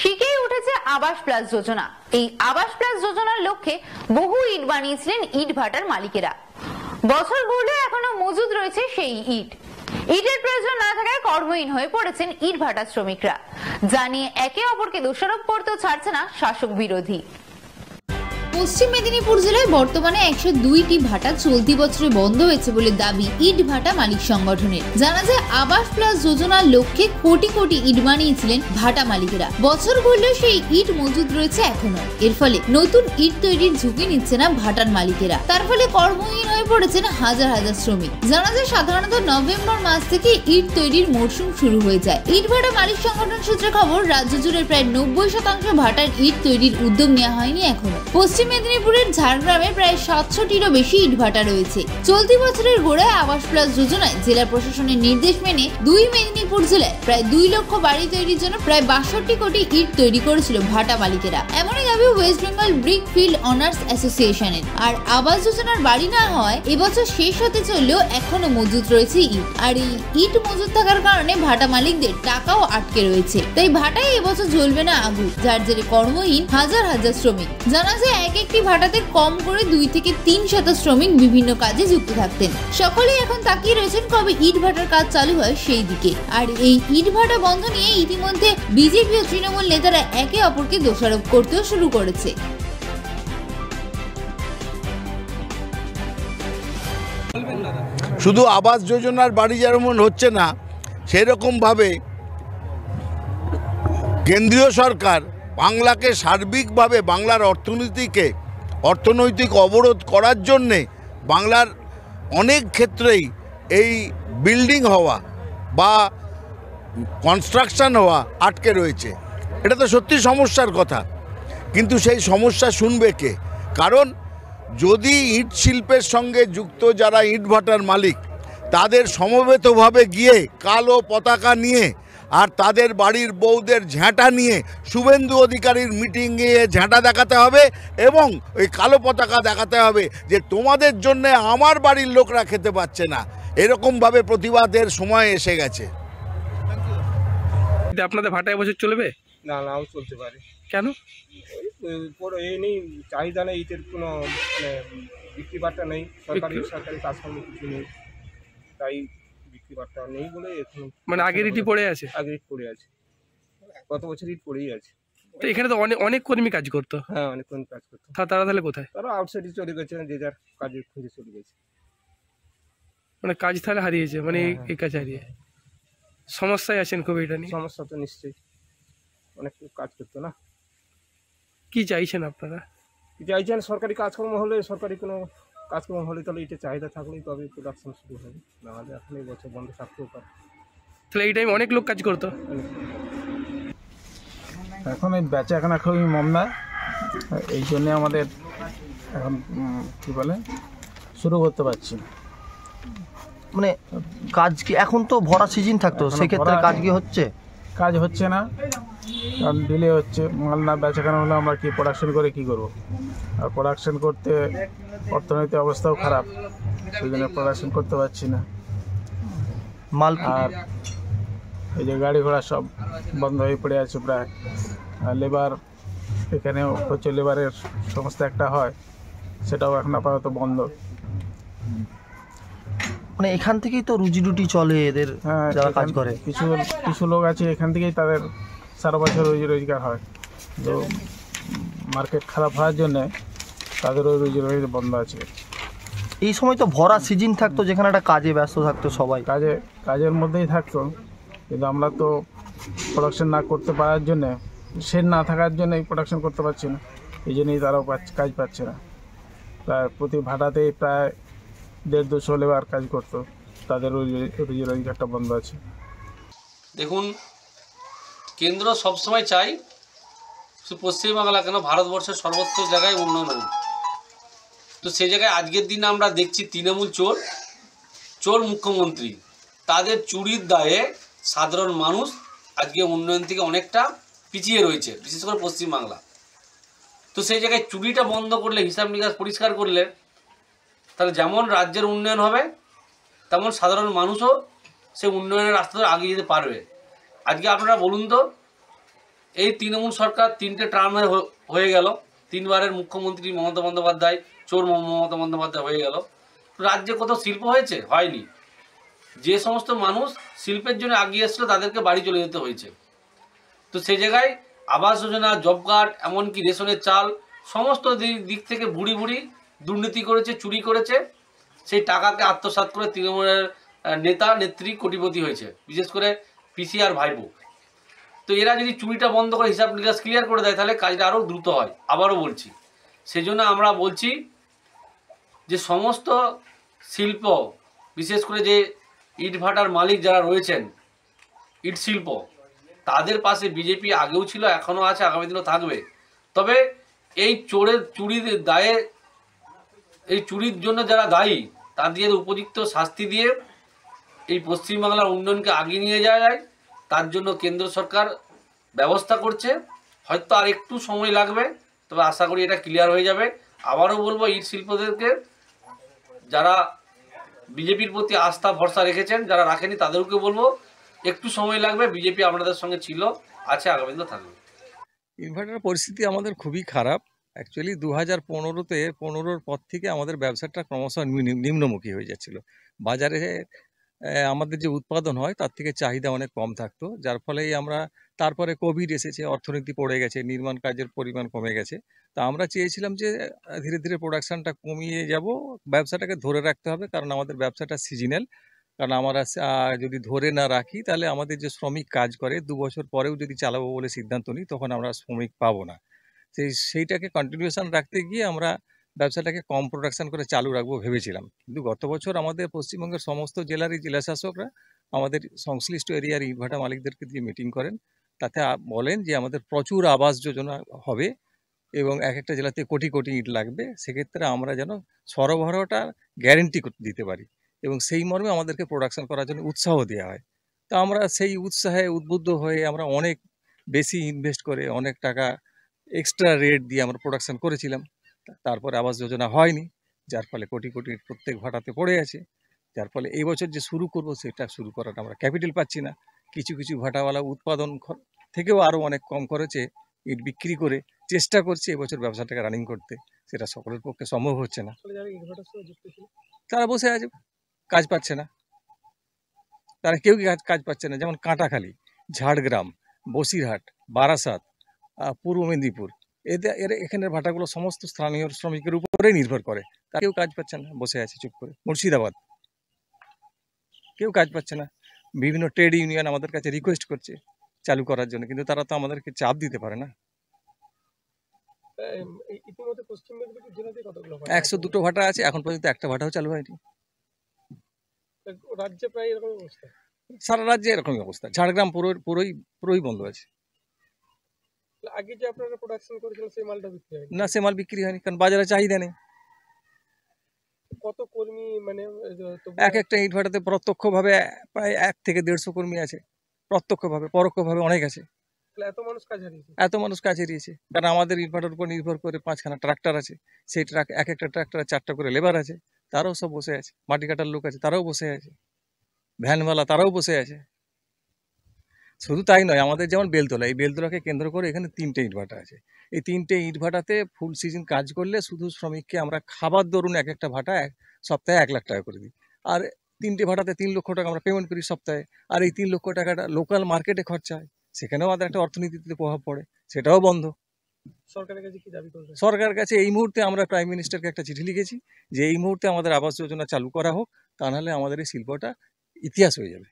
শিখেই উঠেছে আবাস প্লাস যোজনা। এই আবাস প্লাস যোজনার লক্ষ্যে বহু ইট বানিয়েছিলেন ইট ভাটার মালিকেরা। বছর ঘুরলে এখনো মজুদ রয়েছে সেই ইট। ইটের প্রয়োজন না থাকায় কর্মহীন হয়ে পড়েছেন ইট ভাটা শ্রমিকরা, যা নিয়ে একে অপরকে দোষারোপ করতেও ছাড়ছে না শাসক বিরোধী। পশ্চিম মেদিনীপুর জেলায় বর্তমানে 102টি ভাটা চলতি বছরে বন্ধ হয়েছে বলে দাবি ইট ভাটা মালিক সংগঠনের। জানা যায় আবাস প্লাস যোজনার লক্ষ্যে কোটি কোটি ইট বানিয়েছিলেন ভাটা মালিকেরা। বছর ঘুরলেও সেই ইট মজুদ রয়েছে এখনো। এর ফলে নতুন ইট তৈরির ঝুঁকি নিচ্ছে না ভাটার মালিকেরা। তার ফলে কর্মহীন হয়ে পড়েছেন হাজার হাজার শ্রমিক। জানা যায় সাধারণত নভেম্বর মাস থেকে ইট তৈরির মরশুম শুরু হয়ে যায়। ইট ভাটা মালিক সংগঠন সূত্রে খবর, রাজ্য জুড়ে প্রায় 90% ভাটার ইট তৈরির উদ্যোগ নেওয়া হয়নি এখনো। পশ্চিম মেদিনীপুরের ঝাড়গ্রামে প্রায় 700টিরও বেশি ইট ভাটা রয়েছে। চলতি বছরের গোড়ায় আবাস প্লাস যোজনায় জেলা প্রশাসনের নির্দেশ মেনে মেদিনীপুর জেলায় প্রায় 2 লক্ষ বাড়ি তৈরির জন্য প্রায় 62 কোটি ইট তৈরি করেছিল ভাটা মালিকেরা। এমনই দাবি West Bengal brick field honours অ্যাসোসিয়েশনের। আর আবাস যোজনার বাড়ি না হয় এবছর শেষ হতে চললেও এখনো মজুদ রয়েছে ইট। আর এই ইট মজুদ থাকার কারণে ভাটা মালিকদের টাকাও আটকে রয়েছে। তাই ভাটায় এবছর জ্বলবে না আগুন, যার জেরে কর্মহীন হাজার হাজার শ্রমিক। জানা যায় একটি ভাটাতে কম করে 2 থেকে 3% শ্রমিক বিভিন্ন কাজে যুক্ত থাকতেন। সকলেই এখন তাকিয়ে রয়েছেন কবে ইট ভাটার কাজ চালু হয় সেই দিকে। আর এই ইট ভাটা বন্ধ নিয়ে ইতিমধ্যে বিজেপি ও তৃণমূল নেতারা একে অপরকে দোষারোপ করতেও শুরু করেছে। শুধু আবাস যোজনার বাড়ি যেমন হচ্ছে না, সেরকম ভাবে কেন্দ্রীয় সরকার বাংলাকে সার্বিকভাবে বাংলার অর্থনৈতিক অবরোধ করার জন্যে বাংলার অনেক ক্ষেত্রেই এই বিল্ডিং হওয়া বা কনস্ট্রাকশন হওয়া আটকে রয়েছে। এটা তো সত্যি সমস্যার কথা, কিন্তু সেই সমস্যা শুনবে কে? কারণ যদি ইট শিল্পের সঙ্গে যুক্ত যারা ইট ভাটার মালিক, তাদের সমবেতভাবে গিয়ে কালো পতাকা নিয়ে আর তাদের বাড়ির বউদের ঝাঁটা নিয়ে শুভেন্দু অধিকারীর মিটিংয়ে ঝাঁটা দেখাতে হবে এবং ওই কালো পতাকা দেখাতে হবে যে তোমাদের জন্য আমার বাড়ির লোকরা খেতে পাচ্ছে না। এরকমভাবে প্রতিবাদের সময় এসে গেছে। আপনাদের ভাটায় বছর চলবে না? নাও চলতে পারে। কেন? এই নেই, চাহিদা নেই, ইটের কোনো বিক্রি বাট্টা নেই, সরকারি কাজকর্ম কিছু নেই, তাই বিক্রি বাট্টা নেই বলে এখন মানে আগের ইটই পড়ে আছে। আগের ইট পড়ে আছে, গত বছর ইট পড়েই আছে। তো এখানে তো অনেক কর্মী কাজ করতো। হ্যাঁ, অনেক কর্মী কাজ করতো। তারা তাহলে কোথায়? তারা আউটসাইডে চলে গেছে, যে যার কাজে খুঁজে চলে গেছে। মানে কাজ তাহলে হারিয়েছে, মানে এই কাজ হারিয়ে সমস্যায় আছেন খুব। এটা নিয়ে সমস্যা তো নিশ্চয়ই, অনেক কাজ করতো না। কি চাইছেন আপনারা? চাইছেন সরকারি কাজকর্ম হলে, সরকারি কোনো কাজকর্ম হলে তাহলে এটা চাহিদা থাকলেই তবে প্রোডাকশন শুরু হবে, নাহলে এখন এই বছর বন্ধ থাকতেও পারে। তাহলে এই টাইমে অনেক লোক কাজ করতো। এখন এই বেচাকেনা খুবই মন্দা, এই জন্যে আমাদের এখন কী বলে শুরু করতে পারছি না। মানে কাজ কি এখন তো ভরা সিজন থাকতো, সেক্ষেত্রে কাজ কি হচ্ছে? কাজ হচ্ছে না, কারণ ডিলে হচ্ছে। মাল না বেচাকেনা হলে আমরা কি প্রোডাকশন করে কি করব? আর প্রোডাকশন করতে অর্থনৈতিক অবস্থাও খারাপ, সেই জন্য প্রোডাকশন করতে পারছি না। মাল আর এই যে গাড়ি ঘোড়া সব বন্ধ হয়ে পড়ে আছে প্রায়। আর লেবার, এখানেও প্রচুর লেবারের সমস্যা একটা হয়, সেটাও এখন আপাতত বন্ধ। মানে এখান থেকেই তো রুজি রুটি চলে এদের, যারা কাজ করে। কিছু লোক আছে এখান থেকেই তাদের সারা বছর রুজি রোজগার হয়। তো মার্কেট খারাপ হওয়ার জন্যে তাদেরও রুজি রোজগার বন্ধ আছে। এই সময় তো ভরা সিজন থাকতো, যেখানে একটা কাজে ব্যস্ত থাকতো সবাই, কাজের মধ্যেই থাকতো। কিন্তু আমরা তো প্রোডাকশন না করতে পারার জন্যে, শেড না থাকার জন্য এই প্রোডাকশন করতে পারছি না, এই জন্যই তারাও কাজ পাচ্ছে না। প্রায় প্রতি ভাটাতেই প্রায় 150-200 লেবার কাজ করতো, তাদের রুজি রোজগারটা বন্ধ আছে। দেখুন, কেন্দ্র সবসময় চাই শুধু পশ্চিমবাংলা কেন, ভারতবর্ষের সর্বত্র জায়গায় উন্নয়ন হোক। তো সেই জায়গায় আজকের দিনে আমরা দেখছি তৃণমূল চোর মুখ্যমন্ত্রী, তাদের চুরির দায়ে সাধারণ মানুষ আজকে উন্নয়ন থেকে অনেকটা পিছিয়ে রয়েছে, বিশেষ করে পশ্চিমবাংলা। তো সেই জায়গায় চুরিটা বন্ধ করলে, হিসাব নিকাশ পরিষ্কার করলে, তাহলে যেমন রাজ্যের উন্নয়ন হবে, তেমন সাধারণ মানুষও সে উন্নয়নের রাস্তা ধরে এগিয়ে যেতে পারবে। আজকে আপনারা বলুন তো, এই তৃণমূল সরকার 3টে টার্মে হয়ে গেল, 3বারের মুখ্যমন্ত্রী মমতা বন্দ্যোপাধ্যায়, চোর মমতা বন্দ্যোপাধ্যায় হয়ে গেল। রাজ্যে কত শিল্প হয়েছে? হয়নি। যে সমস্ত মানুষ শিল্পের জন্য এগিয়ে এসেছিল তাদেরকে বাড়ি চলে যেতে হয়েছে। তো সেই জায়গায় আবাস যোজনা, জব কার্ড, এমনকি রেশনের চাল, সমস্ত দিক থেকে বুড়ি দুর্নীতি করেছে, চুরি করেছে। সেই টাকাকে আত্মসাৎ করে তৃণমূলের নেতা নেত্রী কোটিপতি হয়েছে, বিশেষ করে পিসি আর ভাইপো। তো এরা যদি চুরিটা বন্ধ করে হিসাব নিকাশ ক্লিয়ার করে দেয় তাহলে কাজটা আরও দ্রুত হয়। আবারও বলছি, সেই জন্য আমরা বলছি যে সমস্ত শিল্প, বিশেষ করে যে ইট ভাটার মালিক যারা রয়েছেন, ইট শিল্প, তাদের পাশে বিজেপি আগেও ছিল, এখনও আছে, আগামী দিনও থাকবে। তবে এই চুরির দায়ে, এই চুরির জন্য যারা দায়ী তাদের উপযুক্ত শাস্তি দিয়ে এই পশ্চিমবাংলার উন্নয়নকে আগিয়ে নিয়ে যাওয়া যায়, তার জন্য কেন্দ্র সরকার ব্যবস্থা করছে। হয়তো আর একটু সময় লাগবে, তবে আশা করি এটা ক্লিয়ার হয়ে যাবে। আবারও বলবো, ইট শিল্পদেরকে যারা বিজেপির প্রতি আস্থা ভরসা রেখেছেন, যারা রাখেনি তাদেরকে বলবো একটু সময় লাগবে। বিজেপি আপনাদের সঙ্গে ছিল, আছে, আগামী দিনও থাকবে। ইনভার্টারের পরিস্থিতি আমাদের খুবই খারাপ। অ্যাকচুয়ালি 2015-তে 15-র পর থেকে আমাদের ব্যবসাটা ক্রমশ নিম্নমুখী হয়ে যাচ্ছিল। বাজারে আমাদের যে উৎপাদন হয় তার থেকে চাহিদা অনেক কম থাকতো, যার ফলেই আমরা, তারপরে কোভিড এসেছে, অর্থনীতি পড়ে গেছে, নির্মাণ কাজের পরিমাণ কমে গেছে। তা আমরা চেয়েছিলাম যে ধীরে ধীরে প্রোডাকশানটা কমিয়ে যাব, ব্যবসাটাকে ধরে রাখতে হবে, কারণ আমাদের ব্যবসাটা সিজনাল। কারণ আমরা যদি ধরে না রাখি তাহলে আমাদের যে শ্রমিক কাজ করে 2 বছর পরেও যদি চালাবো বলে সিদ্ধান্ত নিই, তখন আমরা শ্রমিক পাবো না। সেইটাকে কন্টিনিউশন রাখতে গিয়ে আমরা ব্যবসাটাকে কম প্রোডাকশন করে চালু রাখবো ভেবেছিলাম। কিন্তু গত বছর আমাদের পশ্চিমবঙ্গের সমস্ত জেলারই জেলাশাসকরা আমাদের সংশ্লিষ্ট এরিয়ার ইটভাটা মালিকদেরকে দিয়ে মিটিং করেন। তাতে বলেন যে আমাদের প্রচুর আবাস যোজনা হবে এবং এক একটা জেলাতে কোটি কোটি ইট লাগবে। সেক্ষেত্রে আমরা যেন সরবরাহটা গ্যারেন্টি দিতে পারি এবং সেই মর্মে আমাদেরকে প্রোডাকশন করার জন্য উৎসাহ দেওয়া হয়। তো আমরা সেই উৎসাহে উদ্বুদ্ধ হয়ে আমরা অনেক বেশি ইনভেস্ট করে অনেক টাকা এক্সট্রা রেট দিয়ে আমরা প্রোডাকশন করেছিলাম। তারপরে আবাস যোজনা হয়নি, যার ফলে কোটি কোটি প্রত্যেক ভাটাতে পড়ে আছে। যার ফলে এই বছর যে শুরু করব সেটা শুরু করাটা আমরা ক্যাপিটাল পাচ্ছি না। কিছু কিছু ভাটাওয়ালা উৎপাদন থেকেও আরও অনেক কম খরচে ইট বিক্রি করে চেষ্টা করছে এবছর ব্যবসাটাকে রানিং করতে, সেটা সকলের পক্ষে সম্ভব হচ্ছে না। তারা বসে আছে, কাজ পাচ্ছে না, তারা কেউ কাজ পাচ্ছে না। যেমন কাঁটাখালী, ঝাড়গ্রাম, বসিরহাট, বারাসাত, পূর্ব মেদিনীপুর, এখানের ভাটাগুলো সমস্ত স্থানীয় শ্রমিকের উপরেই নির্ভর করে। তা কেউ কাজ পাচ্ছে না, বসে আছে চুপ করে। মুর্শিদাবাদ, কেউ কাজ পাচ্ছে না। বিভিন্ন ট্রেড ইউনিয়ন আমাদের কাছে রিকোয়েস্ট করছে চালু করার জন্য, কিন্তু তারা তো আমাদেরকে চাপ দিতে পারে না। 102টো ভাটা আছে, এখন পর্যন্ত একটা ভাটাও চালু হয়নি। সারা রাজ্যে এরকমই অবস্থা। ঝাড়গ্রাম পুরোই বন্ধ আছে। আগে যে আপনারা প্রোডাকশন করেছিলেন সেই মালটা বিক্রি হয়নি? না, সে মাল বিক্রি হয়নি, কারণ বাজারে চাহিদা নেই। কত কর্মী, মানে এক একটা ইট ভাটাতে প্রত্যক্ষভাবে প্রায় 1 থেকে 150 কর্মী আছে, প্রত্যক্ষভাবে, পরোক্ষভাবে অনেক আছে। এত মানুষ কাজ হারিয়েছে, কারণ আমাদের ইট ভাটার উপর নির্ভর করে 5খানা ট্রাক্টর আছে। সেই এক একটা ট্রাক্টরে 4টা করে লেবার আছে, তারাও সব বসে আছে। মাটি কাটার লোক আছে, তারাও বসে আছে। ভ্যানওয়ালা, তারাও বসে আছে। শুধু তাই নয়, আমাদের যেমন বেলতলা, এই বেলতলাকে কেন্দ্র করে এখানে 3টে ইট ভাটা আছে। এই 3টে ইট ভাটাতে ফুল সিজন কাজ করলে শুধু শ্রমিককে আমরা খাবার দরুন এক একটা ভাটা সপ্তাহে 1 লাখ টাকা করে দিই। আর 3টে ভাটাতে 3 লক্ষ টাকা আমরা পেমেন্ট করি সপ্তাহে। আর এই 3 লক্ষ টাকাটা লোকাল মার্কেটে খরচা হয়, সেখানেও আমাদের একটা অর্থনীতিতে প্রভাব পড়ে, সেটাও বন্ধ। সরকারের কাছে কি দাবি করবেন? সরকারের কাছে এই মুহূর্তে আমরা প্রাইম মিনিস্টারকে একটা চিঠি লিখেছি যে এই মুহূর্তে আমাদের আবাস যোজনা চালু করা হোক, তা নাহলে আমাদের এই শিল্পটা ইতিহাস হয়ে যাবে।